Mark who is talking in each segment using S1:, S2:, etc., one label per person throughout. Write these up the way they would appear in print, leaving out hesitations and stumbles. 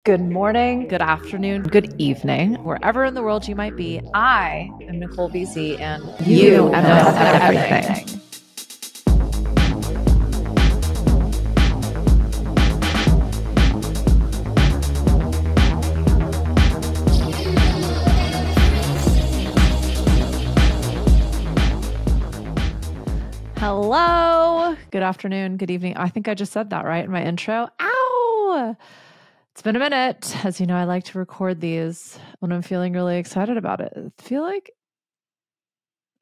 S1: Good morning, good afternoon, good evening, wherever in the world you might be. I am Nicole BC, and you know everything. Hello, good afternoon, good evening. I think I just said that right in my intro. Ow! It's been a minute. As you know, I like to record these when I'm feeling really excited about it. I feel like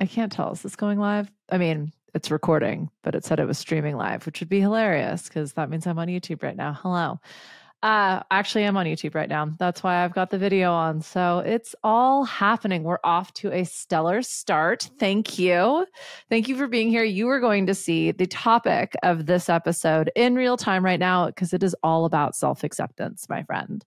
S1: I can't tell. Is this going live? I mean, it's recording, but it said it was streaming live, which would be hilarious because that means I'm on YouTube right now. Hello. Actually, I'm on YouTube right now. That's why I've got the video on. So it's all happening. We're off to a stellar start. Thank you. Thank you for being here. You are going to see the topic of this episode in real time right now because it is all about self-acceptance, my friend.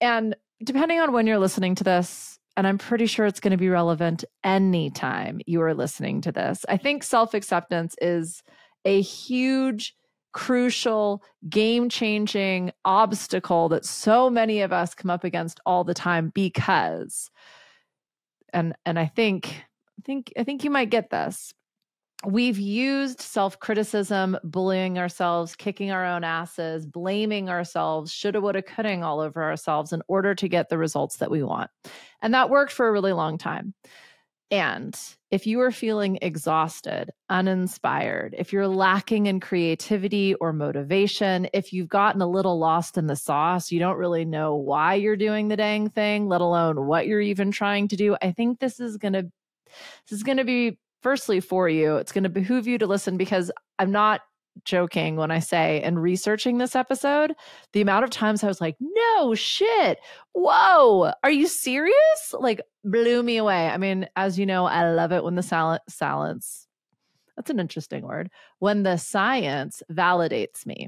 S1: And depending on when you're listening to this, and I'm pretty sure it's going to be relevant anytime you are listening to this, I think self-acceptance is a huge, crucial, game-changing obstacle that so many of us come up against all the time because, and I think you might get this. We've used self-criticism, bullying ourselves, kicking our own asses, blaming ourselves, shoulda, woulda, coulda all over ourselves in order to get the results that we want. And that worked for a really long time. And if you are feeling exhausted, uninspired, if you're lacking in creativity or motivation, if you've gotten a little lost in the sauce, you don't really know why you're doing the dang thing, let alone what you're even trying to do, I think this is going to be firstly for you. It's going to behoove you to listen because I'm not joking when I say in researching this episode, the amount of times I was like, no shit. Whoa, are you serious? Like blew me away. I mean, as you know, I love it when the silence, that's an interesting word, when the science validates me.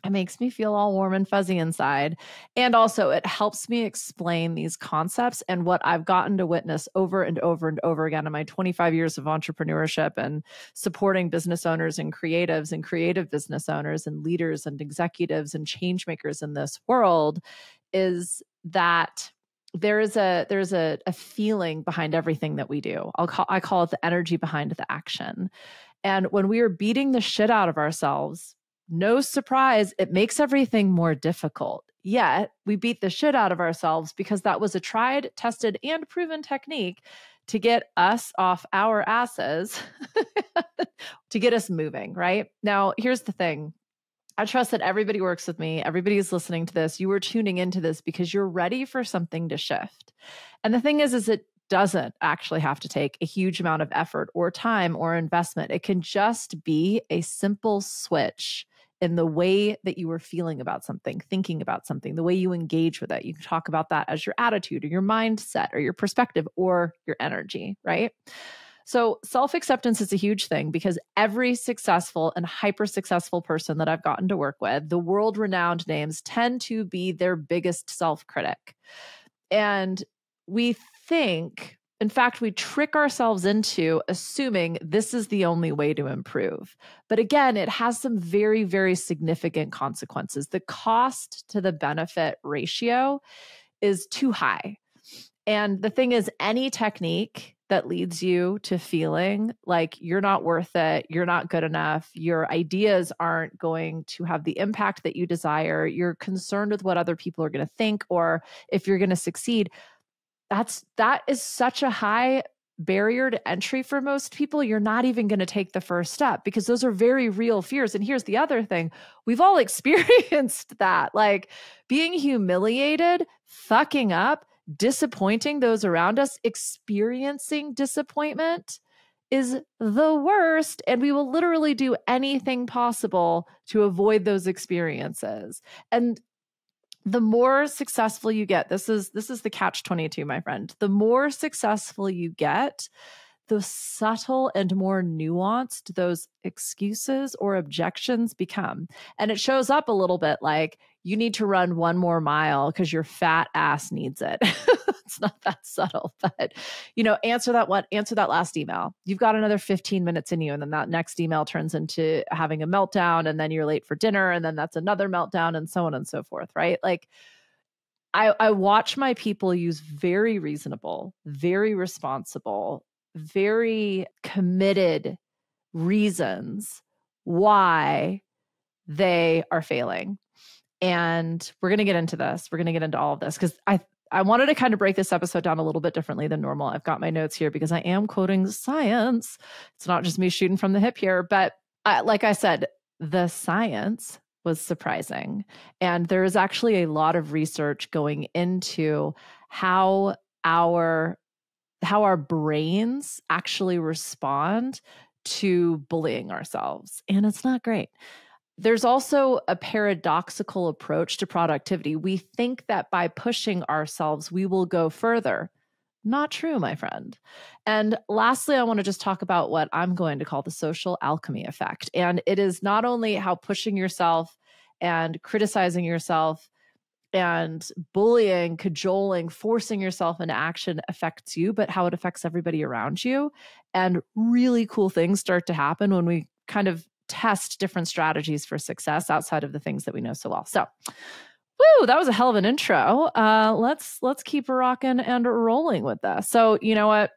S1: It makes me feel all warm and fuzzy inside. And also it helps me explain these concepts and what I've gotten to witness over and over and over again in my 25 years of entrepreneurship and supporting business owners and creatives and creative business owners and leaders and executives and change makers in this world is that there's a feeling behind everything that we do. I call it the energy behind the action. And when we are beating the shit out of ourselves, no surprise, it makes everything more difficult. Yet we beat the shit out of ourselves because that was a tried, tested, and proven technique to get us off our asses, to get us moving, right? Now, here's the thing. I trust that everybody works with me. Everybody's listening to this. You are tuning into this because you're ready for something to shift. And the thing is it doesn't actually have to take a huge amount of effort or time or investment. It can just be a simple switch in the way that you are feeling about something, thinking about something, the way you engage with it. You can talk about that as your attitude or your mindset or your perspective or your energy, right? So self-acceptance is a huge thing because every successful and hyper-successful person that I've gotten to work with, the world-renowned names tend to be their biggest self-critic. And we think, in fact, we trick ourselves into assuming this is the only way to improve. But again, it has some very, very significant consequences. The cost to the benefit ratio is too high. And the thing is, any technique that leads you to feeling like you're not worth it, you're not good enough, your ideas aren't going to have the impact that you desire, you're concerned with what other people are going to think, or if you're going to succeed, that is such a high barrier to entry for most people. You're not even going to take the first step because those are very real fears. And here's the other thing. We've all experienced that, like being humiliated, fucking up, disappointing those around us, experiencing disappointment is the worst. And we will literally do anything possible to avoid those experiences. And the more successful you get, this is the catch-22, my friend. The more successful you get, the subtle and more nuanced those excuses or objections become. And it shows up a little bit like, you need to run one more mile because your fat ass needs it. It's not that subtle, but answer that last email. You've got another 15 minutes in you. And then that next email turns into having a meltdown, and then you're late for dinner, and then that's another meltdown, and so on and so forth, right? Like I watch my people use very reasonable, very responsible, very committed reasons why they are failing. And we're going to get into this. We're going to get into all of this because I wanted to kind of break this episode down a little bit differently than normal. I've got my notes here because I am quoting science. It's not just me shooting from the hip here, but like I said, the science was surprising. And there is actually a lot of research going into how our brains actually respond to bullying ourselves. And it's not great. There's also a paradoxical approach to productivity. We think that by pushing ourselves, we will go further. Not true, my friend. And lastly, I want to just talk about what I'm going to call the social alchemy effect. And it is not only how pushing yourself and criticizing yourself and bullying, cajoling, forcing yourself into action affects you, but how it affects everybody around you. And really cool things start to happen when we kind of test different strategies for success outside of the things that we know so well. So, woo, that was a hell of an intro. Let's keep rocking and rolling with this. So, you know what?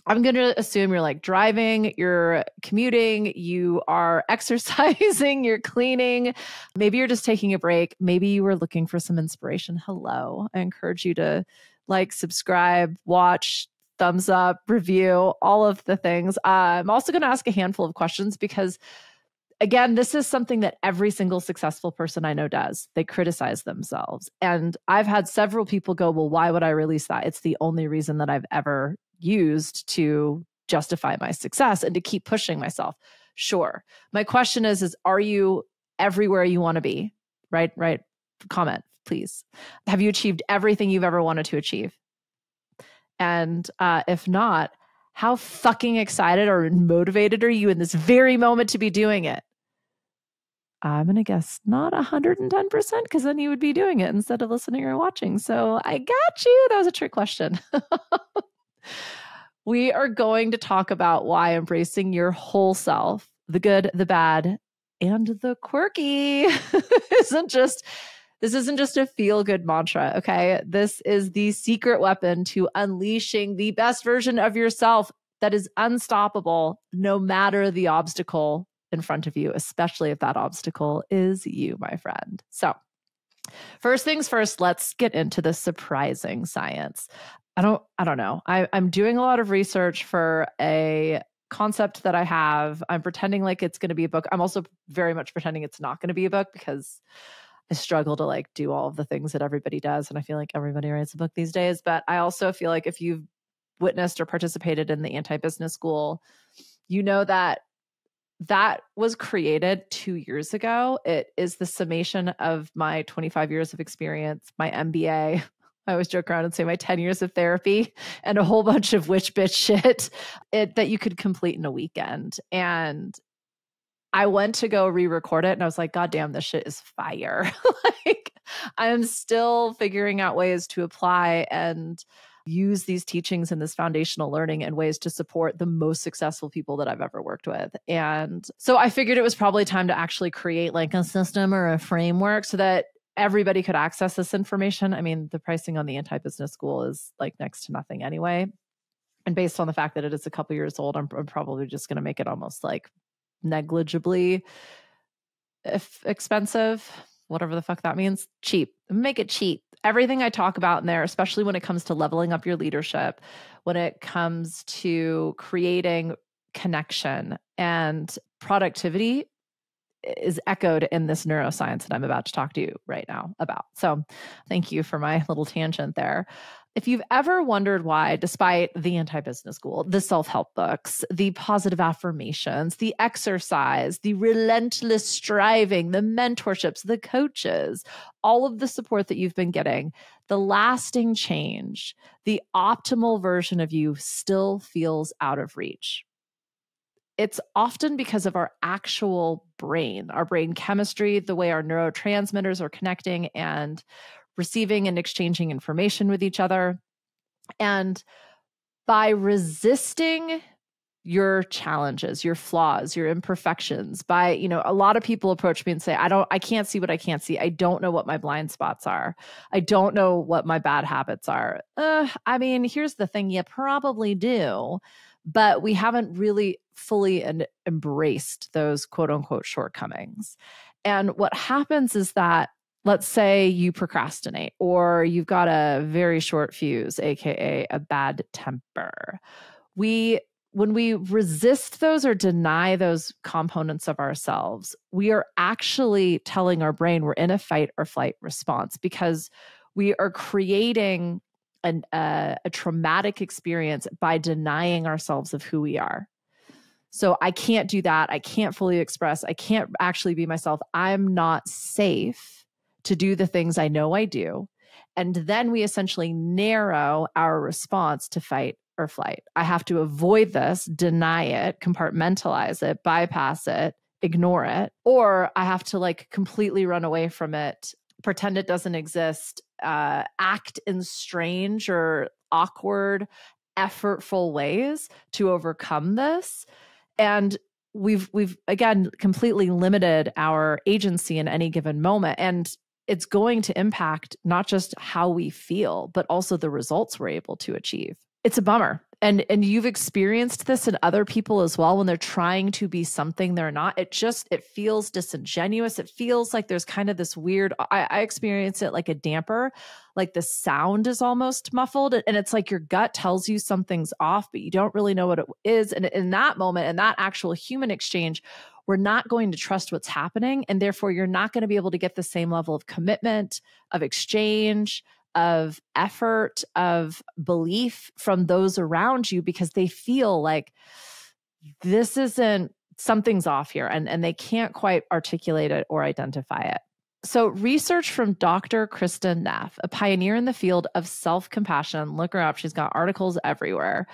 S1: I'm going to assume you're like driving, you're commuting, you are exercising, you're cleaning. Maybe you're just taking a break. Maybe you were looking for some inspiration. Hello. I encourage you to like, subscribe, watch, thumbs up, review, all of the things. I'm also going to ask a handful of questions because, again, this is something that every single successful person I know does. They criticize themselves. And I've had several people go, well, why would I release that? It's the only reason that I've ever used to justify my success and to keep pushing myself. Sure. My question is are you everywhere you want to be? Right? Comment, please. Have you achieved everything you've ever wanted to achieve? And if not, how fucking excited or motivated are you in this very moment to be doing it? I'm going to guess not 110% because then you would be doing it instead of listening or watching. So I got you. That was a trick question. We are going to talk about why embracing your whole self, the good, the bad, and the quirky isn't just a feel-good mantra, okay? This is the secret weapon to unleashing the best version of yourself that is unstoppable no matter the obstacle in front of you, especially if that obstacle is you, my friend. So, first things first, let's get into the surprising science. I don't know. I'm doing a lot of research for a concept that I have. I'm pretending like it's going to be a book. I'm also very much pretending it's not going to be a book because I struggle to like do all of the things that everybody does. And I feel like everybody writes a book these days. But I also feel like if you've witnessed or participated in the anti-business school, you know that was created 2 years ago. It is the summation of my 25 years of experience, my MBA. I always joke around and say my 10 years of therapy and a whole bunch of witch bitch shit that you could complete in a weekend. And I went to go re-record it and I was like, God damn, this shit is fire. Like, I'm still figuring out ways to apply and use these teachings and this foundational learning in ways to support the most successful people that I've ever worked with. And so I figured it was probably time to actually create like a system or a framework so that everybody could access this information. I mean, the pricing on the anti-business school is like next to nothing anyway. And based on the fact that it is a couple years old, I'm probably just going to make it almost like negligibly expensive, whatever the fuck that means, cheap. Make it cheap. Everything I talk about in there, especially when it comes to leveling up your leadership, when it comes to creating connection and productivity, is echoed in this neuroscience that I'm about to talk to you right now about. So thank you for my little tangent there. If you've ever wondered why, despite the anti-business school, the self-help books, the positive affirmations, the exercise, the relentless striving, the mentorships, the coaches, all of the support that you've been getting, the lasting change, the optimal version of you still feels out of reach. It's often because of our actual brain, our brain chemistry, the way our neurotransmitters are connecting and receiving and exchanging information with each other. And by resisting your challenges, your flaws, your imperfections by, a lot of people approach me and say, I can't see what I can't see. I don't know what my blind spots are. I don't know what my bad habits are. Here's the thing. You probably do, but we haven't really fully embraced those quote unquote shortcomings. And what happens is that, let's say you procrastinate or you've got a very short fuse, AKA a bad temper. When we resist those or deny those components of ourselves, we are actually telling our brain we're in a fight or flight response because we are creating a traumatic experience by denying ourselves of who we are. So I can't do that. I can't fully express. I can't actually be myself. I'm not safe to do the things I know I do. And then we essentially narrow our response to fight or flight. I have to avoid this, deny it, compartmentalize it, bypass it, ignore it, or I have to completely run away from it, pretend it doesn't exist, act in strange or awkward, effortful ways to overcome this. And we've again completely limited our agency in any given moment. And it's going to impact not just how we feel, but also the results we're able to achieve. It's a bummer. And you've experienced this in other people as well when they're trying to be something they're not. It feels disingenuous. It feels like there's kind of this weird, I experience it like a damper, like the sound is almost muffled. And it's like your gut tells you something's off, but you don't really know what it is. And in that moment, in that actual human exchange, we're not going to trust what's happening. And therefore, you're not going to be able to get the same level of commitment, of exchange, of effort, of belief from those around you because they feel like something's off here and they can't quite articulate it or identify it. So research from Dr. Kristen Neff, a pioneer in the field of self-compassion, look her up, she's got articles everywhere,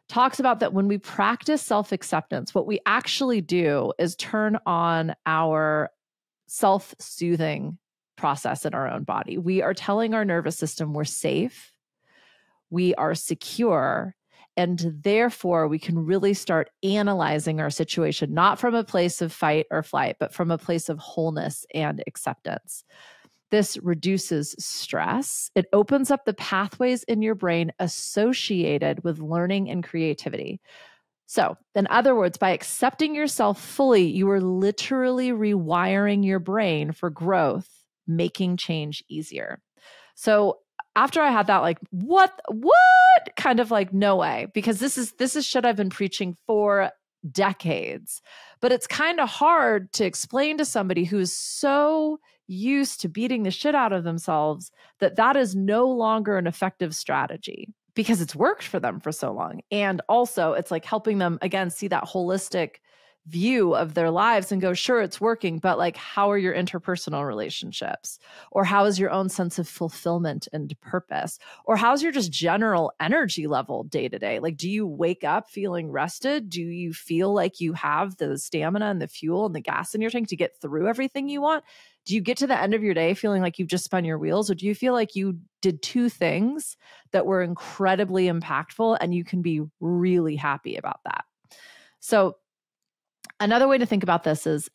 S1: talks about that when we practice self-acceptance, what we actually do is turn on our self-soothing process in our own body. We are telling our nervous system we're safe, we are secure, and therefore we can really start analyzing our situation, not from a place of fight or flight, but from a place of wholeness and acceptance. This reduces stress. It opens up the pathways in your brain associated with learning and creativity. So, in other words, by accepting yourself fully, you are literally rewiring your brain for growth, making change easier. So after I had that, what kind of no way, because this is shit I've been preaching for decades, but it's kind of hard to explain to somebody who's so used to beating the shit out of themselves that is no longer an effective strategy because it's worked for them for so long. And also it's helping them again, see that holistic view of their lives and go, sure, it's working, but how are your interpersonal relationships? Or how is your own sense of fulfillment and purpose? Or how's your just general energy level day to day? Do you wake up feeling rested? Do you feel like you have the stamina and the fuel and the gas in your tank to get through everything you want? Do you get to the end of your day feeling like you've just spun your wheels? Or do you feel like you did two things that were incredibly impactful and you can be really happy about that? So another way to think about this is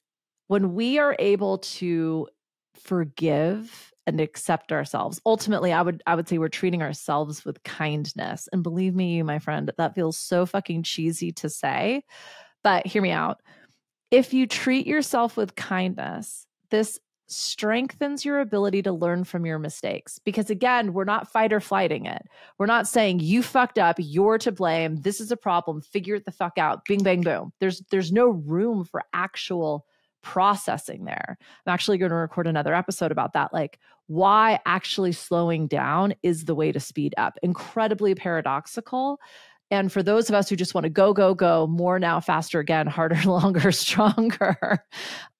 S1: when we are able to forgive and accept ourselves, ultimately, I would say we're treating ourselves with kindness. And believe me, my friend, that feels so fucking cheesy to say, but hear me out. If you treat yourself with kindness, this strengthens your ability to learn from your mistakes. Because again, we're not fight or flighting it. We're not saying you fucked up, you're to blame, this is a problem, figure it the fuck out, bing, bang, boom. There's no room for actual processing there. I'm actually going to record another episode about that, why actually slowing down is the way to speed up. Incredibly paradoxical. And for those of us who just want to go, go, go, more now, faster again, harder, longer, stronger,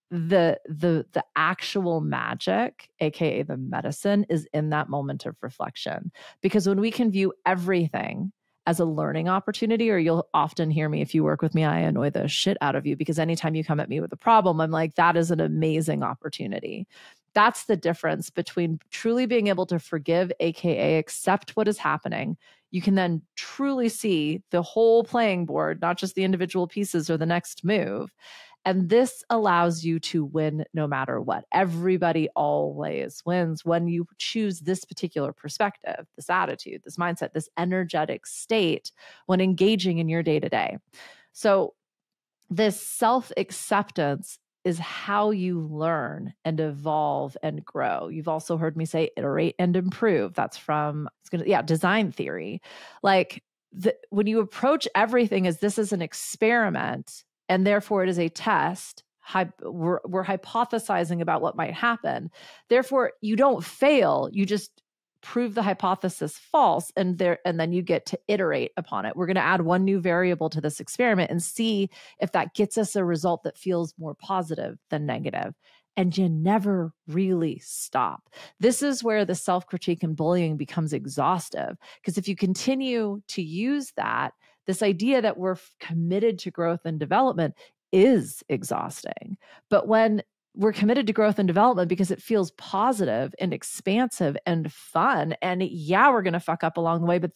S1: the actual magic, aka the medicine, is in that moment of reflection. Because when we can view everything as a learning opportunity, or you'll often hear me, if you work with me, I annoy the shit out of you because anytime you come at me with a problem, I'm like, that is an amazing opportunity. That's the difference between truly being able to forgive, AKA accept what is happening. You can then truly see the whole playing board, not just the individual pieces or the next move. And this allows you to win no matter what. Everybody always wins when you choose this particular perspective, this attitude, this mindset, this energetic state when engaging in your day-to-day. So this self-acceptance is how you learn and evolve and grow. You've also heard me say iterate and improve. That's from design theory. Like when you approach everything as this is an experiment and therefore it is a test, we're hypothesizing about what might happen. Therefore, you don't fail. You just prove the hypothesis false, and then you get to iterate upon it. We're going to add one new variable to this experiment and see if that gets us a result that feels more positive than negative. And you never really stop. This is where the self-critique and bullying becomes exhaustive, because if you continue to use that, this idea that we're committed to growth and development is exhausting. But when we're committed to growth and development because it feels positive and expansive and fun, and yeah, we're going to fuck up along the way, but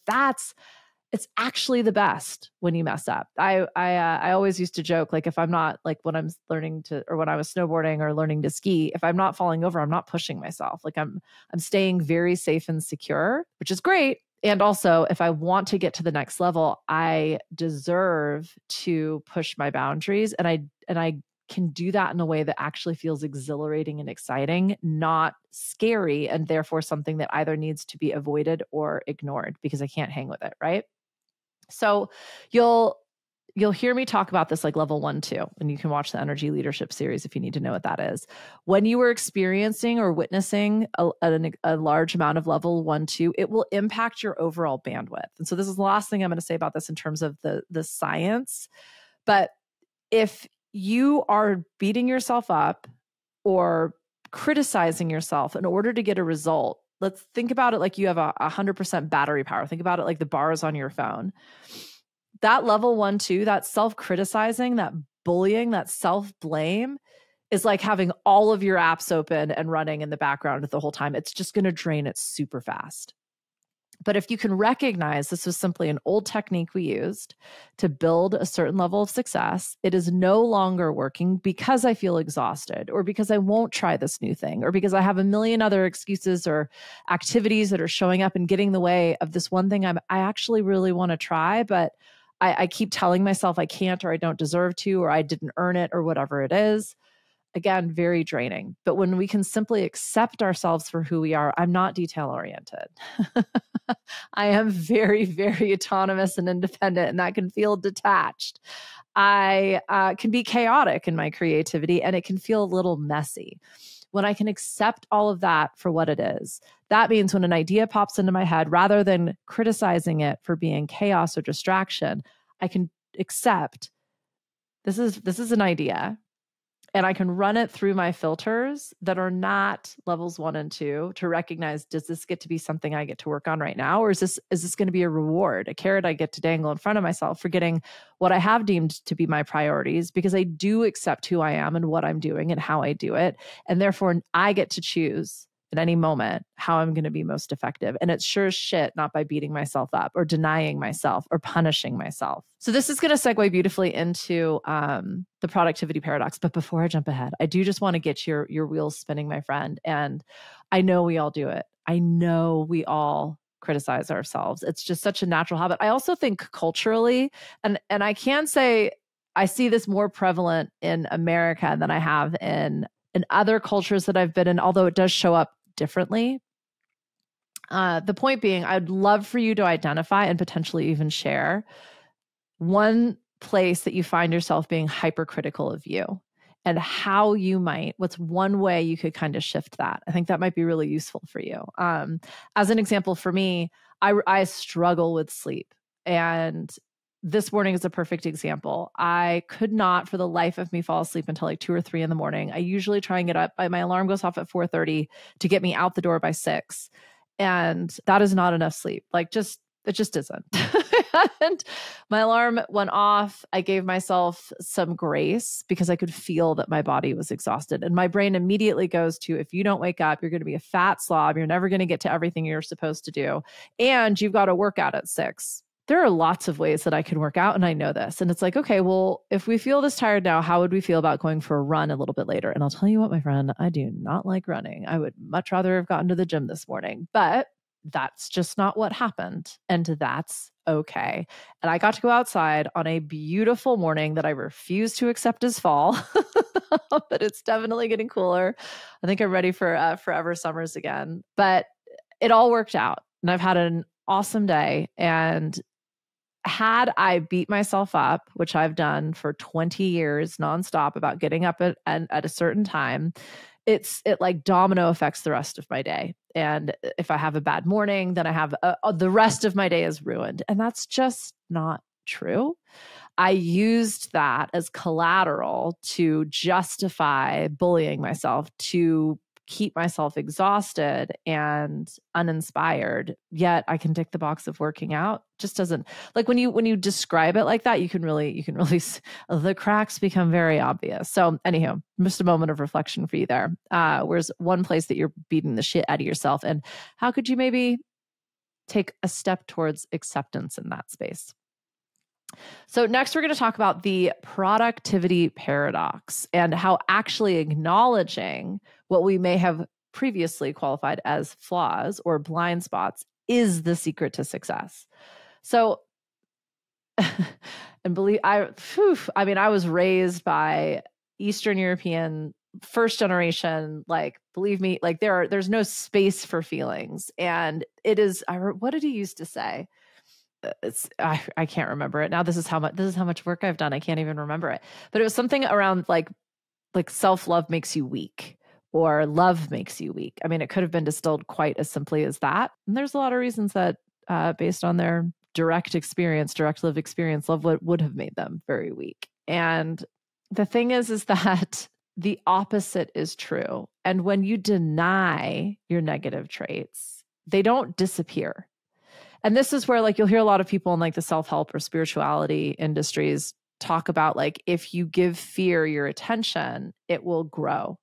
S1: it's actually the best when you mess up. I always used to joke, like if I'm not, like when I'm learning to, or when I was snowboarding or learning to ski, if I'm not falling over, I'm not pushing myself. Like I'm staying very safe and secure, which is great. And also, if I want to get to the next level, I deserve to push my boundaries, and I can do that in a way that actually feels exhilarating and exciting, not scary, and therefore something that either needs to be avoided or ignored because I can't hang with it, right? So you'll hear me talk about this like level 1, 2, and you can watch the Energy Leadership series if you need to know what that is. When you are experiencing or witnessing a large amount of level 1, 2, it will impact your overall bandwidth. And so this is the last thing I'm going to say about this in terms of the science. But if you are beating yourself up or criticizing yourself in order to get a result, let's think about it like you have 100% battery power. Think about it like the bars on your phone. That level 1, 2, that self-criticizing, that bullying, that self-blame is like having all of your apps open and running in the background the whole time. It's just going to drain it super fast. But if you can recognize this was simply an old technique we used to build a certain level of success, it is no longer working because I feel exhausted, or because I won't try this new thing, or because I have a million other excuses or activities that are showing up and getting in the way of this one thing I actually really want to try, but I keep telling myself I can't, or I don't deserve to, or I didn't earn it, or whatever it is. Again, very draining. But when we can simply accept ourselves for who we are, I'm not detail-oriented. I am very, very autonomous and independent, and that can feel detached. I can be chaotic in my creativity, and it can feel a little messy. When I can accept all of that for what it is, that means when an idea pops into my head, rather than criticizing it for being chaos or distraction, I can accept this is an idea. And I can run it through my filters that are not levels 1 and 2 to recognize, does this get to be something I get to work on right now? Or is this going to be a reward, a carrot I get to dangle in front of myself for getting what I have deemed to be my priorities, because I do accept who I am and what I'm doing and how I do it. And therefore I get to choose at any moment how I'm going to be most effective. And it's sure as shit not by beating myself up or denying myself or punishing myself. So this is going to segue beautifully into the productivity paradox. But before I jump ahead, I do just want to get your wheels spinning, my friend. And I know we all do it. I know we all criticize ourselves. It's just such a natural habit. I also think culturally, and I can say I see this more prevalent in America than I have in other cultures that I've been in, although it does show up differently. The point being, I'd love for you to identify and potentially even share one place that you find yourself being hypercritical of you, and how you what's one way you could kind of shift that. I think that might be really useful for you. As an example, for me, I struggle with sleep, and this morning is a perfect example. I could not for the life of me fall asleep until like 2 or 3 in the morning. I usually try and get up. My alarm goes off at 4:30 to get me out the door by 6. And that is not enough sleep. Like it just isn't. And my alarm went off. I gave myself some grace because I could feel that my body was exhausted. And my brain immediately goes to, if you don't wake up, you're going to be a fat slob. You're never going to get to everything you're supposed to do. And you've got to work out at 6. There are lots of ways that I can work out, and I know this. And it's like, okay, well, if we feel this tired now, how would we feel about going for a run a little bit later? And I'll tell you what, my friend, I do not like running. I would much rather have gotten to the gym this morning, but that's just not what happened. And that's okay. And I got to go outside on a beautiful morning that I refuse to accept as fall, but it's definitely getting cooler. I think I'm ready for forever summers again, but it all worked out. And I've had an awesome day. And had I beat myself up, which I've done for 20 years nonstop about getting up at a certain time, it like domino affects the rest of my day. And if I have a bad morning, then I have the rest of my day is ruined. And that's just not true. I used that as collateral to justify bullying myself, to keep myself exhausted and uninspired. Yet I can tick the box of working out. Just doesn't, like when you describe it like that, you can really the cracks become very obvious. So anyhow, just a moment of reflection for you there. Where's one place that you're beating the shit out of yourself, and how could you maybe take a step towards acceptance in that space? So next, we're going to talk about the productivity paradox and how actually acknowledging what we may have previously qualified as flaws or blind spots is the secret to success. So, and I was raised by Eastern European, first generation, like, believe me, like there's no space for feelings. And it is, what did he used to say? I can't remember it now. This is how much work I've done. I can't even remember it, but it was something around like self-love makes you weak, or love makes you weak. I mean, it could have been distilled quite as simply as that. And there's a lot of reasons that, based on their direct lived experience, love would have made them very weak. And the thing is that the opposite is true. And when you deny your negative traits, they don't disappear. And this is where, like, you'll hear a lot of people in like the self-help or spirituality industries talk about, like, if you give fear your attention, it will grow.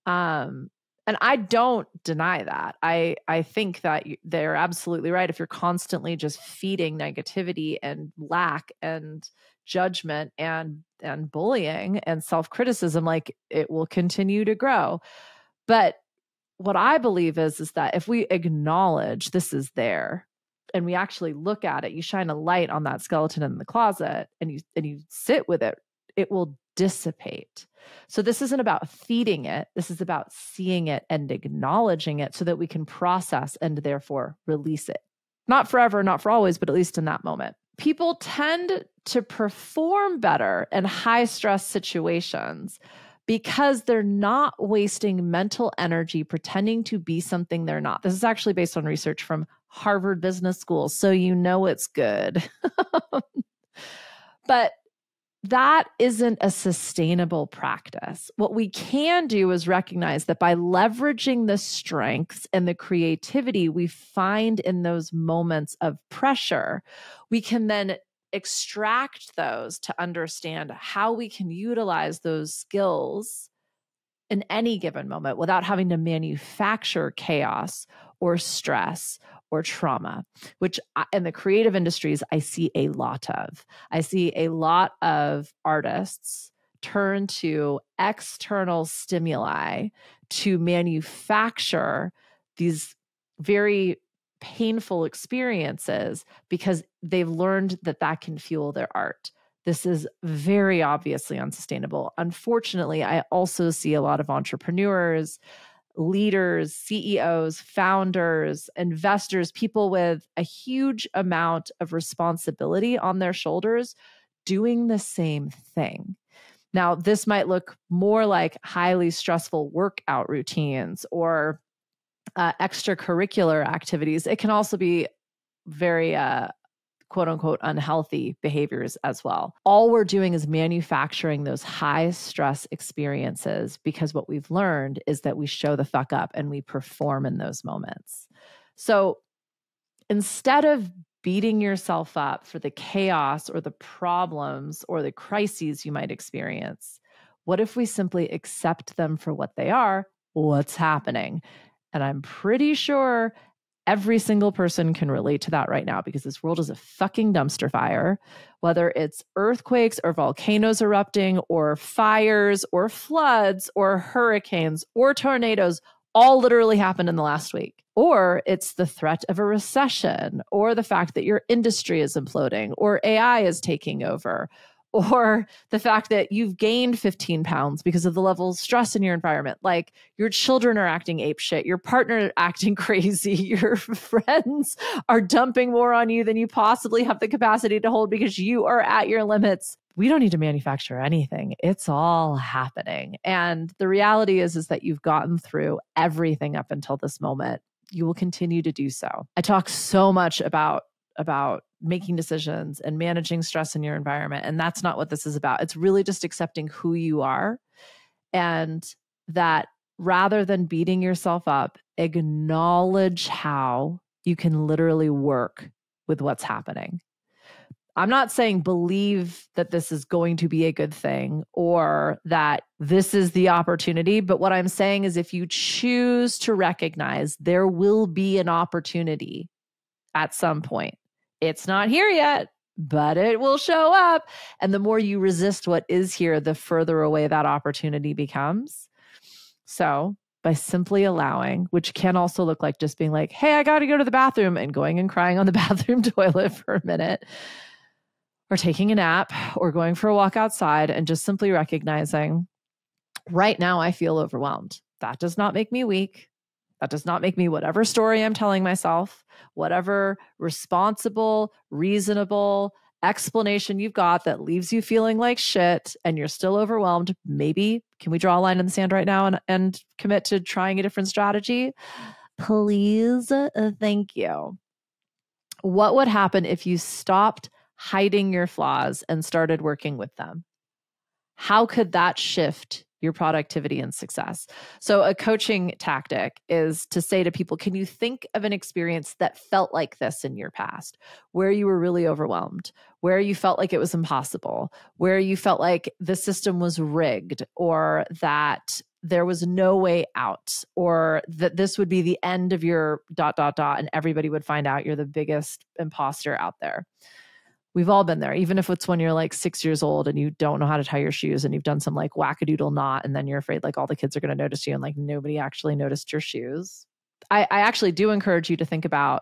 S1: And I don't deny that. I think that they're absolutely right. If you're constantly just feeding negativity and lack and judgment and bullying and self-criticism, like, it will continue to grow. But what I believe is that if we acknowledge this is there, and we actually look at it, you shine a light on that skeleton in the closet, and you sit with it, it will dissipate. So this isn't about feeding it. This is about seeing it and acknowledging it so that we can process and therefore release it. Not forever, not for always, but at least in that moment. People tend to perform better in high stress situations because they're not wasting mental energy pretending to be something they're not. This is actually based on research from Harvard Business School, so you know it's good. But that isn't a sustainable practice. What we can do is recognize that by leveraging the strengths and the creativity we find in those moments of pressure, we can then extract those to understand how we can utilize those skills in any given moment without having to manufacture chaos or stress or trauma, which in the creative industries, I see a lot of. I see a lot of artists turn to external stimuli to manufacture these very painful experiences because they've learned that can fuel their art. This is very obviously unsustainable. Unfortunately, I also see a lot of entrepreneurs, leaders, CEOs, founders, investors, people with a huge amount of responsibility on their shoulders doing the same thing. Now, this might look more like highly stressful workout routines or extracurricular activities. It can also be very quote unquote unhealthy behaviors as well. All we're doing is manufacturing those high stress experiences because what we've learned is that we show the fuck up and we perform in those moments. So instead of beating yourself up for the chaos or the problems or the crises you might experience? What if we simply accept them for what they are? What's happening? And I'm pretty sure every single person can relate to that right now, because this world is a fucking dumpster fire. Whether it's earthquakes or volcanoes erupting or fires or floods or hurricanes or tornadoes, all literally happened in the last week. Or it's the threat of a recession, or the fact that your industry is imploding, or AI is taking over, or the fact that you've gained 15 pounds because of the level of stress in your environment. Like, your children are acting apeshit, your partner acting crazy, your friends are dumping more on you than you possibly have the capacity to hold because you are at your limits. We don't need to manufacture anything. It's all happening. And the reality is that you've gotten through everything up until this moment. You will continue to do so. I talk so much about making decisions and managing stress in your environment. And that's not what this is about. It's really just accepting who you are, and that rather than beating yourself up, acknowledge how you can literally work with what's happening. I'm not saying believe that this is going to be a good thing or that this is the opportunity, but what I'm saying is, if you choose to recognize there will be an opportunity at some point. It's not here yet, but it will show up. And the more you resist what is here, the further away that opportunity becomes. So by simply allowing, which can also look like just being like, hey, I got to go to the bathroom, and going and crying on the bathroom toilet for a minute, or taking a nap, or going for a walk outside, and just simply recognizing, right now I feel overwhelmed. That does not make me weak. That does not make me whatever story I'm telling myself, whatever responsible, reasonable explanation you've got that leaves you feeling like shit and you're still overwhelmed. Maybe, can we draw a line in the sand right now and commit to trying a different strategy? Please. Thank you. What would happen if you stopped hiding your flaws and started working with them? How could that shift your productivity and success? So a coaching tactic is to say to people, can you think of an experience that felt like this in your past, where you were really overwhelmed, where you felt like it was impossible, where you felt like the system was rigged, or that there was no way out, or that this would be the end of your ... and everybody would find out you're the biggest imposter out there. We've all been there, even if it's when you're like 6 years old and you don't know how to tie your shoes and you've done some like wackadoodle knot, and then you're afraid like all the kids are going to notice you, and like nobody actually noticed your shoes. I actually do encourage you to think about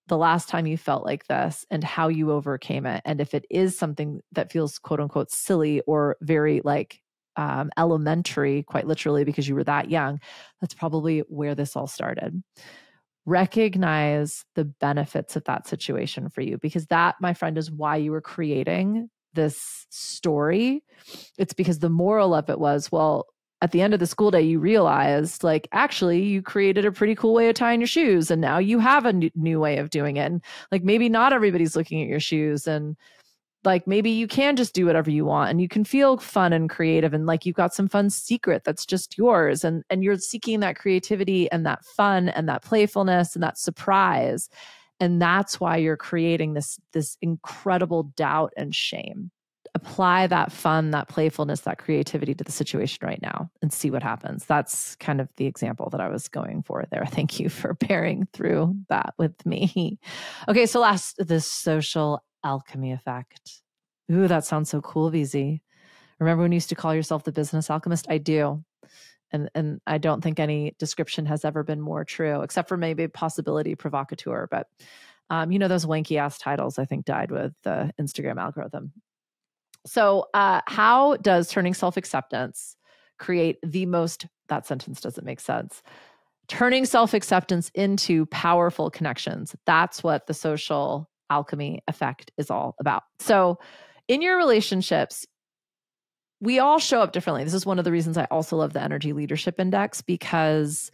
S1: the last time you felt like this and how you overcame it. And if it is something that feels quote unquote silly or very like elementary, quite literally because you were that young, that's probably where this all started. Recognize the benefits of that situation for you, because that, my friend, is why you were creating this story. It's because the moral of it was, well, at the end of the school day, you realized like, actually, you created a pretty cool way of tying your shoes. And now you have a new way of doing it. And like, maybe not everybody's looking at your shoes, and like, maybe you can just do whatever you want, and you can feel fun and creative, and like you've got some fun secret that's just yours. And you're seeking that creativity and that fun and that playfulness and that surprise. And that's why you're creating this incredible doubt and shame. Apply that fun, that playfulness, that creativity to the situation right now and see what happens. That's kind of the example that I was going for there. Thank you for bearing through that with me. Okay, so last, the social alchemy effect. Ooh, that sounds so cool, VZ. Remember when you used to call yourself the business alchemist? I do. And I don't think any description has ever been more true, except for maybe possibility provocateur. But those wanky ass titles, I think, died with the Instagram algorithm. So how does turning self-acceptance create the most, that sentence doesn't make sense. Turning self-acceptance into powerful connections. That's what the social alchemy effect is all about. So in your relationships, we all show up differently. This is one of the reasons I also love the Energy Leadership Index, because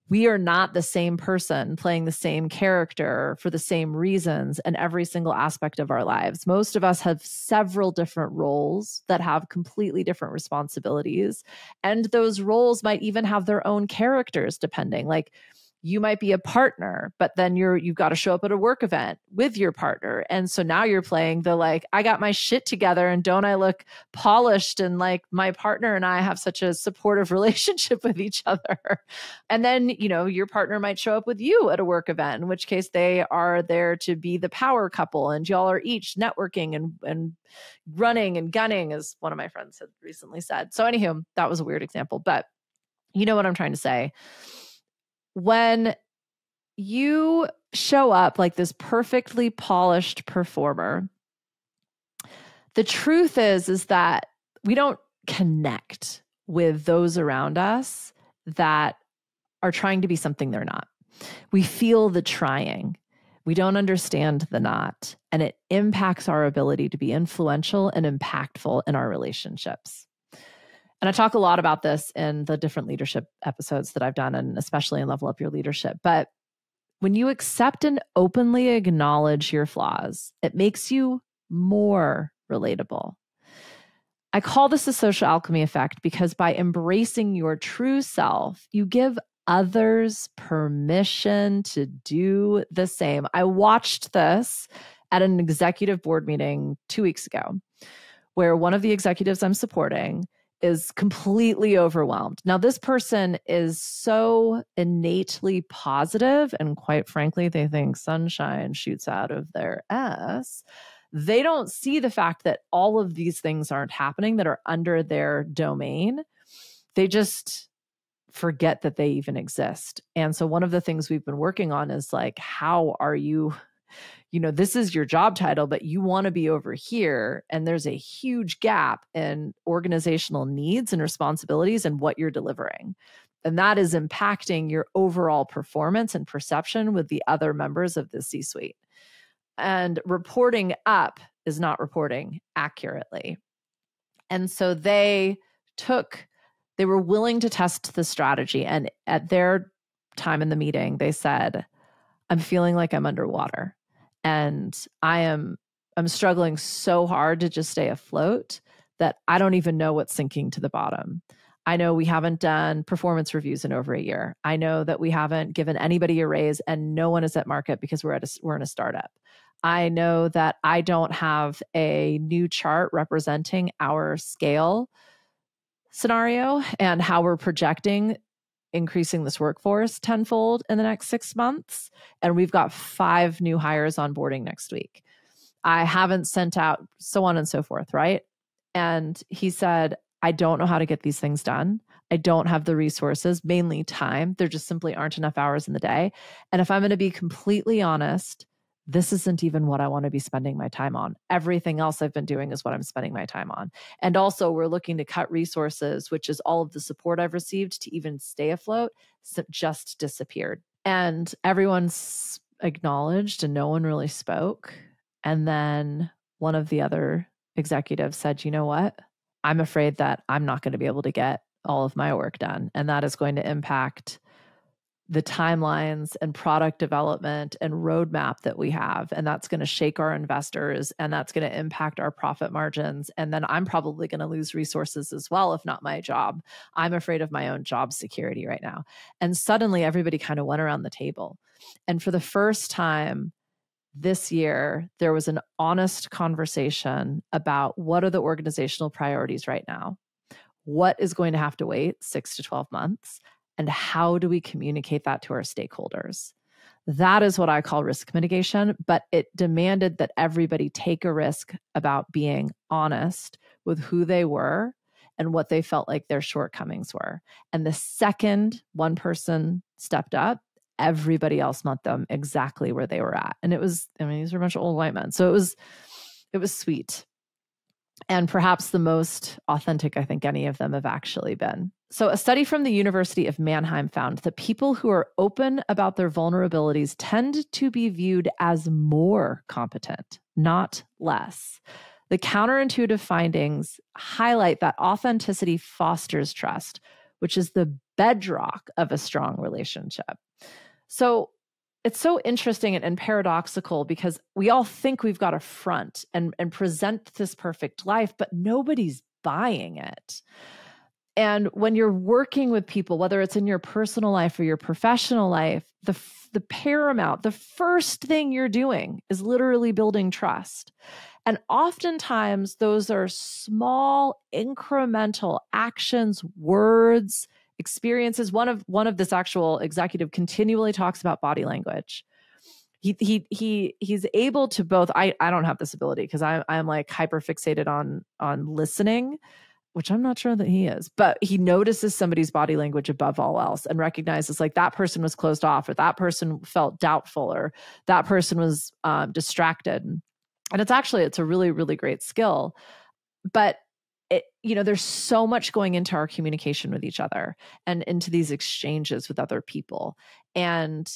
S1: we are not the same person playing the same character for the same reasons in every single aspect of our lives. Most of us have several different roles that have completely different responsibilities. And those roles might even have their own characters depending. Like, You might be a partner, but then you've got to show up at a work event with your partner. And so now you're playing the like, I got my shit together and don't I look polished, and like my partner and I have such a supportive relationship with each other. And then, your partner might show up with you at a work event, in which case they are there to be the power couple and y'all are each networking and running and gunning, as one of my friends had recently said. So anywho, that was a weird example, but you know what I'm trying to say. When you show up like this perfectly polished performer, the truth is that we don't connect with those around us that are trying to be something they're not. We feel the trying. We don't understand the not, and it impacts our ability to be influential and impactful in our relationships. And I talk a lot about this in the different leadership episodes that I've done, and especially in Level Up Your Leadership. But when you accept and openly acknowledge your flaws, it makes you more relatable. I call this the social alchemy effect because by embracing your true self, you give others permission to do the same. I watched this at an executive board meeting 2 weeks ago, where one of the executives I'm supporting is completely overwhelmed. Now, this person is so innately positive, and quite frankly, they think sunshine shoots out of their ass. They don't see the fact that all of these things aren't happening that are under their domain. They just forget that they even exist. And so one of the things we've been working on is like, how are you, this is your job title, but you want to be over here. And there's a huge gap in organizational needs and responsibilities and what you're delivering. And that is impacting your overall performance and perception with the other members of the C-suite. And reporting up is not reporting accurately. And so they were willing to test the strategy. And at their time in the meeting, they said, I'm feeling like I'm underwater. And I'm struggling so hard to just stay afloat that I don't even know what's sinking to the bottom. I know we haven't done performance reviews in over a year. I know that we haven't given anybody a raise and no one is at market because we're in a startup. I know that I don't have a new chart representing our scale scenario and how we're projecting increasing this workforce tenfold in the next 6 months. And we've got 5 new hires onboarding next week. I haven't sent out, so on and so forth, right? And he said, I don't know how to get these things done. I don't have the resources, mainly time. There just simply aren't enough hours in the day. And if I'm going to be completely honest, this isn't even what I want to be spending my time on. Everything else I've been doing is what I'm spending my time on. And also we're looking to cut resources, which is all of the support I've received to even stay afloat, just disappeared. And everyone's acknowledged and no one really spoke. And then one of the other executives said, you know what? I'm afraid that I'm not going to be able to get all of my work done. And that is going to impact the timelines and product development and roadmap that we have. And that's going to shake our investors and that's going to impact our profit margins. And then I'm probably going to lose resources as well, if not my job. I'm afraid of my own job security right now. And suddenly everybody kind of went around the table. And for the first time this year, there was an honest conversation about what are the organizational priorities right now? What is going to have to wait 6 to 12 months? And how do we communicate that to our stakeholders? That is what I call risk mitigation, but it demanded that everybody take a risk about being honest with who they were and what they felt like their shortcomings were. And the second one person stepped up, everybody else met them exactly where they were at. And these were a bunch of old white men. So it was sweet. And perhaps the most authentic I think any of them have actually been. So a study from the University of Mannheim found that people who are open about their vulnerabilities tend to be viewed as more competent, not less. The counterintuitive findings highlight that authenticity fosters trust, which is the bedrock of a strong relationship. So it's so interesting and paradoxical because we all think we've got a front and present this perfect life, but nobody's buying it. And when you're working with people, whether it's in your personal life or your professional life, the paramount, the first thing you're doing is literally building trust. And oftentimes those are small, incremental actions, words, experiences. One of this actual executive continually talks about body language. He's able to both. I don't have this ability because I'm like hyper fixated on listening, which I'm not sure that he is, but he notices somebody's body language above all else and recognizes like that person was closed off, or that person felt doubtful, or that person was distracted. And it's a really, really great skill. But there's so much going into our communication with each other and into these exchanges with other people. And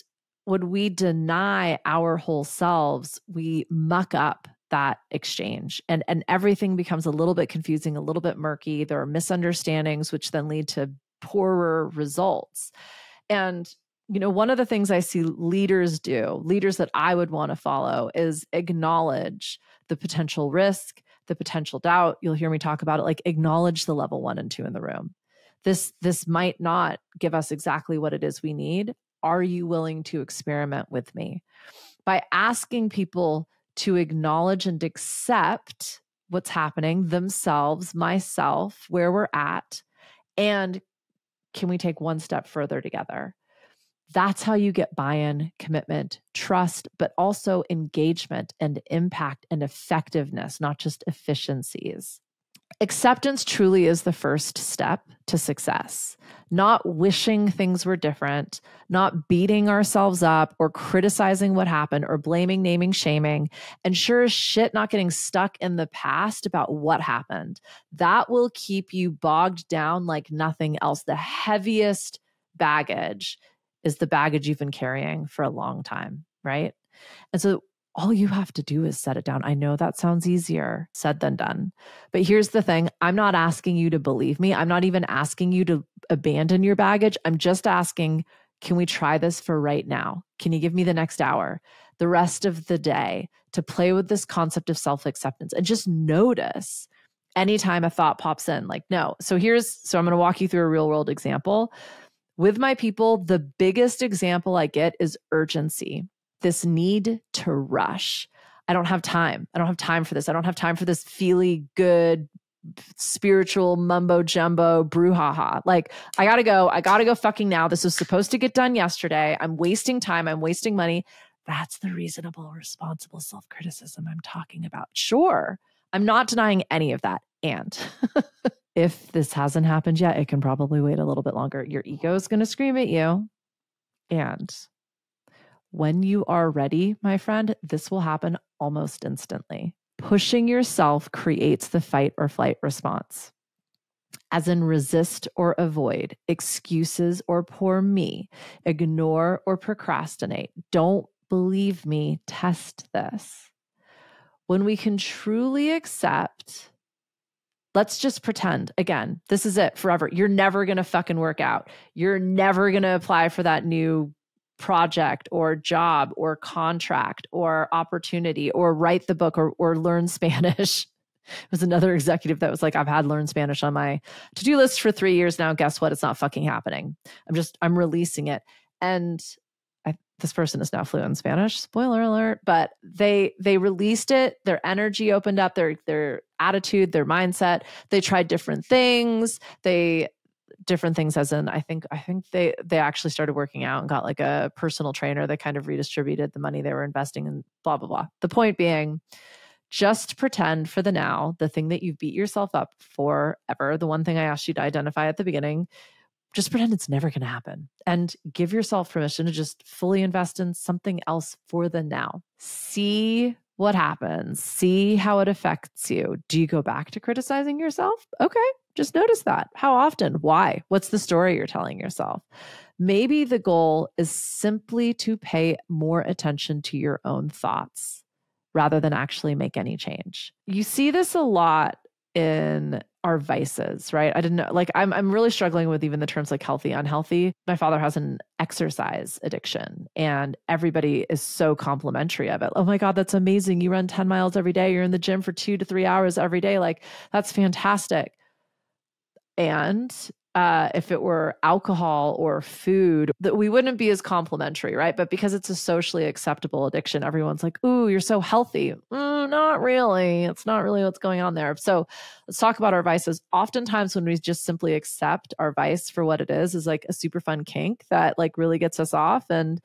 S1: when we deny our whole selves, we muck up that exchange, and everything becomes a little bit confusing, a little bit murky. There are misunderstandings, which then lead to poorer results. And one of the things I see leaders do, leaders that I would want to follow, is acknowledge the potential risk, the potential doubt. You'll hear me talk about it, like acknowledge the level 1 and 2 in the room. This might not give us exactly what it is we need. Are you willing to experiment with me? By asking people to acknowledge and accept what's happening, themselves, myself, where we're at, and can we take one step further together? That's how you get buy-in, commitment, trust, but also engagement and impact and effectiveness, not just efficiencies. Acceptance truly is the first step to success. Not wishing things were different, not beating ourselves up or criticizing what happened or blaming, naming, shaming, and sure as shit not getting stuck in the past about what happened. That will keep you bogged down like nothing else. The heaviest baggage is the baggage you've been carrying for a long time, right? And so all you have to do is set it down. I know that sounds easier said than done. But here's the thing. I'm not asking you to believe me. I'm not even asking you to abandon your baggage. I'm just asking, can we try this for right now? Can you give me the next hour, the rest of the day, to play with this concept of self-acceptance and just notice anytime a thought pops in, like, no. So I'm going to walk you through a real world example. With my people, the biggest example I get is urgency. This need to rush. I don't have time. I don't have time for this. I don't have time for this feely good spiritual mumbo jumbo brouhaha. Like, I gotta go fucking now. This was supposed to get done yesterday. I'm wasting time. I'm wasting money. That's the reasonable, responsible self-criticism I'm talking about. Sure. I'm not denying any of that. And if this hasn't happened yet, it can probably wait a little bit longer. Your ego is going to scream at you. And when you are ready, my friend, this will happen almost instantly. Pushing yourself creates the fight or flight response, as in resist or avoid, excuses or poor me, ignore or procrastinate. Don't believe me, test this. When we can truly accept, let's just pretend, again, this is it forever. You're never going to fucking work out. You're never going to apply for that new project or job or contract or opportunity or write the book or learn Spanish. It was another executive that was like, I've had learn Spanish on my to-do list for 3 years now. Guess what? It's not fucking happening. I'm releasing it. And this person is now fluent in Spanish, spoiler alert, but they released it. Their energy opened up, their attitude, their mindset. They tried different things. Different things as in, I think they actually started working out and got like a personal trainer that kind of redistributed the money they were investing in, blah, blah, blah. The point being, just pretend for the now, the thing that you've beat yourself up for ever, the one thing I asked you to identify at the beginning, just pretend it's never going to happen and give yourself permission to just fully invest in something else for the now. See what happens. See how it affects you. Do you go back to criticizing yourself? Okay. Just notice that. How often? Why? What's the story you're telling yourself? Maybe the goal is simply to pay more attention to your own thoughts rather than actually make any change. You see this a lot in our vices, right? I didn't know, like I'm really struggling with even the terms like healthy, unhealthy. My father has an exercise addiction and everybody is so complimentary of it. Oh my God, that's amazing. You run 10 miles every day. You're in the gym for 2 to 3 hours every day. Like, that's fantastic. And if it were alcohol or food, that we wouldn't be as complimentary, right? But because it's a socially acceptable addiction, everyone's like, ooh, you're so healthy. Not really. It's not really what's going on there. So let's talk about our vices. Oftentimes when we just simply accept our vice for what it is like a super fun kink that like really gets us off. And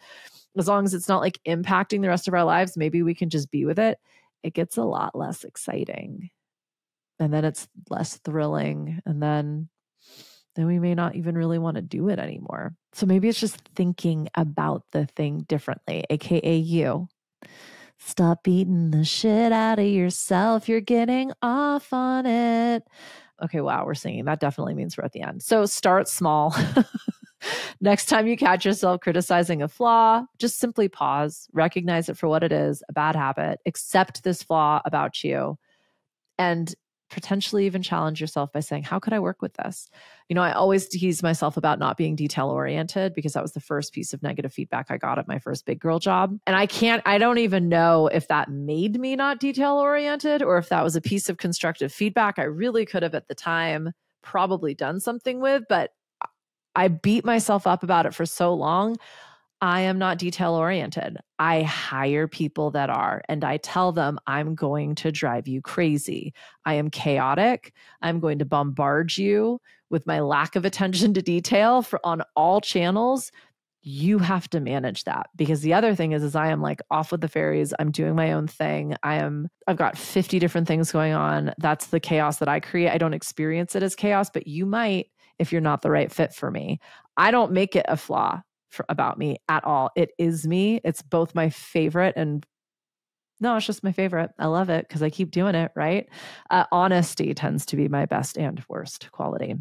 S1: as long as it's not like impacting the rest of our lives, maybe we can just be with it. It gets a lot less exciting. And then it's less thrilling. And then we may not even really want to do it anymore. So maybe it's just thinking about the thing differently, AKA you. Stop beating the shit out of yourself. You're getting off on it. Okay, wow, we're singing. That definitely means we're at the end. So start small. Next time you catch yourself criticizing a flaw, just simply pause, recognize it for what it is, a bad habit, accept this flaw about you, and potentially even challenge yourself by saying, how could I work with this? I always tease myself about not being detail oriented because that was the first piece of negative feedback I got at my first big girl job. And I don't even know if that made me not detail oriented or if that was a piece of constructive feedback I really could have at the time probably done something with, but I beat myself up about it for so long. I am not detail oriented. I hire people that are, and I tell them I'm going to drive you crazy. I am chaotic. I'm going to bombard you with my lack of attention to detail on all channels. You have to manage that, because the other thing is I am like off with the fairies. I'm doing my own thing. I've got 50 different things going on. That's the chaos that I create. I don't experience it as chaos, but you might if you're not the right fit for me. I don't make it a flaw about me at all. It is me. It's both my favorite and no, it's just my favorite. I love it because I keep doing it, right? Honesty tends to be my best and worst quality.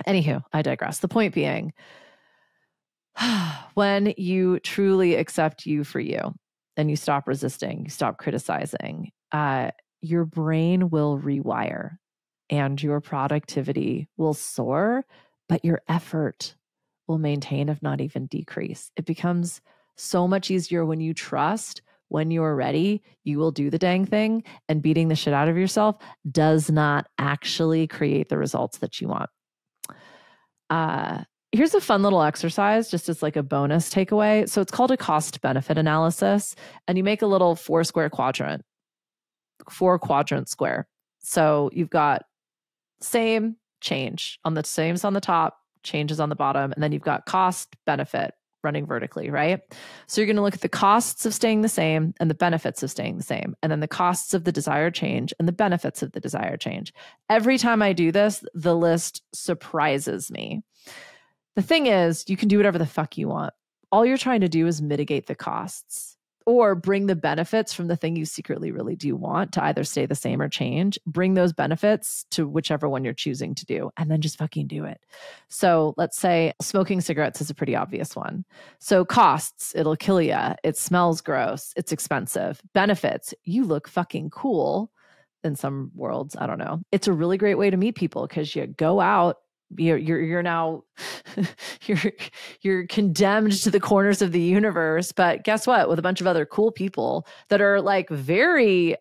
S1: Anywho, I digress. The point being, when you truly accept you for you and you stop resisting, you stop criticizing, your brain will rewire and your productivity will soar, but your effort will maintain, if not even decrease. It becomes so much easier when you trust, when you're ready, you will do the dang thing, and beating the shit out of yourself does not actually create the results that you want. Here's a fun little exercise, just as like a bonus takeaway. So it's called a cost benefit analysis, and you make a little 4 quadrant square. So you've got same, change on the same's on the top, changes on the bottom, and then you've got cost benefit running vertically, right? So you're going to look at the costs of staying the same and the benefits of staying the same, and then the costs of the desired change and the benefits of the desired change. Every time I do this, the list surprises me. The thing is, you can do whatever the fuck you want. All you're trying to do is mitigate the costs or bring the benefits from the thing you secretly really do want to either stay the same or change. Bring those benefits to whichever one you're choosing to do, and then just fucking do it. So let's say smoking cigarettes is a pretty obvious one. So costs, it'll kill you. It smells gross. It's expensive. Benefits, you look fucking cool in some worlds. I don't know. It's a really great way to meet people because you go out, you're now you're condemned to the corners of the universe, but guess what? With a bunch of other cool people that are like very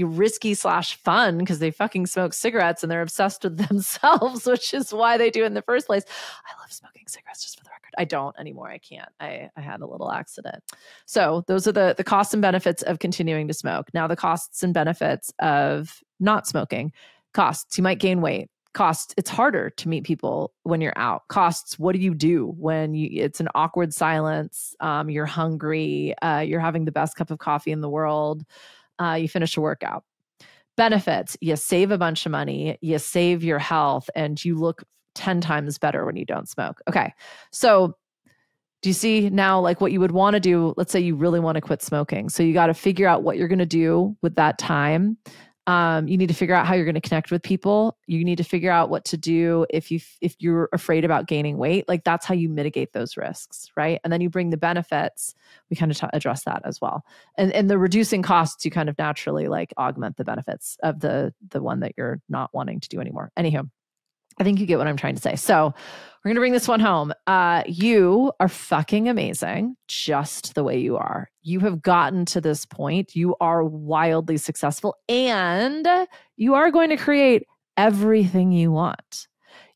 S1: risky / fun because they fucking smoke cigarettes and they're obsessed with themselves, which is why they do it in the first place. I love smoking cigarettes, just for the record. I don't anymore. I can't. I had a little accident. So those are the costs and benefits of continuing to smoke. Now the costs and benefits of not smoking. Costs, you might gain weight. Costs, it's harder to meet people when you're out. Costs, what do you do when it's an awkward silence, you're hungry, you're having the best cup of coffee in the world, you finish a workout. Benefits, you save a bunch of money, you save your health, and you look 10 times better when you don't smoke. Okay, so do you see now like what you would want to do? Let's say you really want to quit smoking. So you got to figure out what you're going to do with that time. You need to figure out how you're going to connect with people. You need to figure out what to do if you're afraid about gaining weight. Like that's how you mitigate those risks, right? And then you bring the benefits. We kind of address that as well. And the reducing costs, you kind of naturally like augment the benefits of the one that you're not wanting to do anymore. Anyhow, I think you get what I'm trying to say. So we're going to bring this one home. You are fucking amazing just the way you are. You have gotten to this point. You are wildly successful and you are going to create everything you want.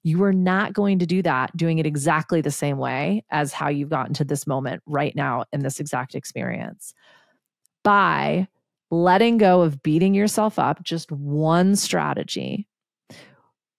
S1: You are not going to do that doing it exactly the same way as how you've gotten to this moment right now in this exact experience. By letting go of beating yourself up, just one strategy,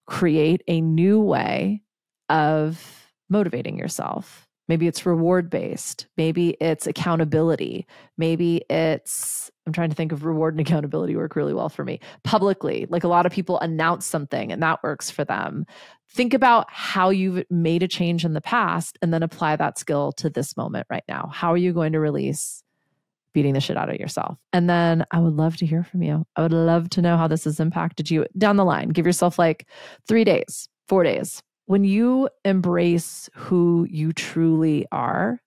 S1: create a new way of motivating yourself. Maybe it's reward-based. Maybe it's accountability. Maybe it's, I'm trying to think of reward and accountability work really well for me. Publicly, like a lot of people announce something and that works for them. Think about how you've made a change in the past and then apply that skill to this moment right now. How are you going to release beating the shit out of yourself? And then I would love to hear from you. I would love to know how this has impacted you down the line. Give yourself like 3 days, 4 days. When you embrace who you truly are,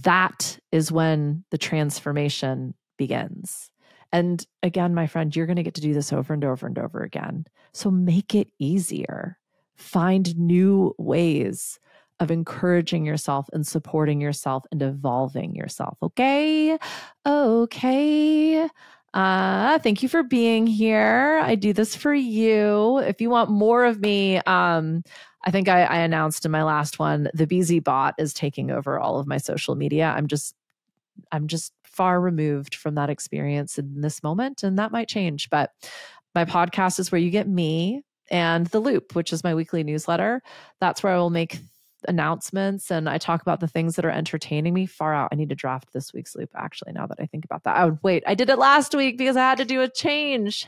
S1: that is when the transformation begins. And again, my friend, you're going to get to do this over and over and over again. So make it easier. Find new ways of encouraging yourself and supporting yourself and evolving yourself. Okay? Okay. Thank you for being here. I do this for you. If you want more of me, I think I announced in my last one, the BZ bot is taking over all of my social media. I'm just far removed from that experience in this moment, and that might change. But my podcast is where you get me, and The Loop, which is my weekly newsletter. That's where I will make announcements and I talk about the things that are entertaining me far out. I need to draft this week's Loop, actually, now that I think about that. Oh, wait, I did it last week because I had to do a change.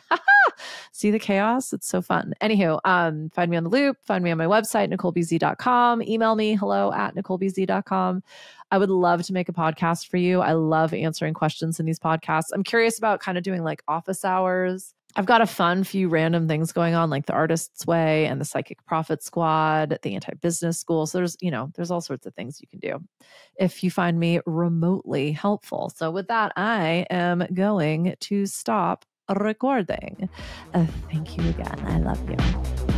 S1: See the chaos? It's so fun. Anywho, find me on The Loop, find me on my website, NicoleBZ.com, email me, hello@NicoleBZ.com. I would love to make a podcast for you. I love answering questions in these podcasts. I'm curious about kind of doing like office hours. I've got a fun few random things going on, like the Artist's Way and the Psychic Profit Squad, the Anti-Business School. So there's all sorts of things you can do if you find me remotely helpful. So with that, I am going to stop recording. Thank you again. I love you.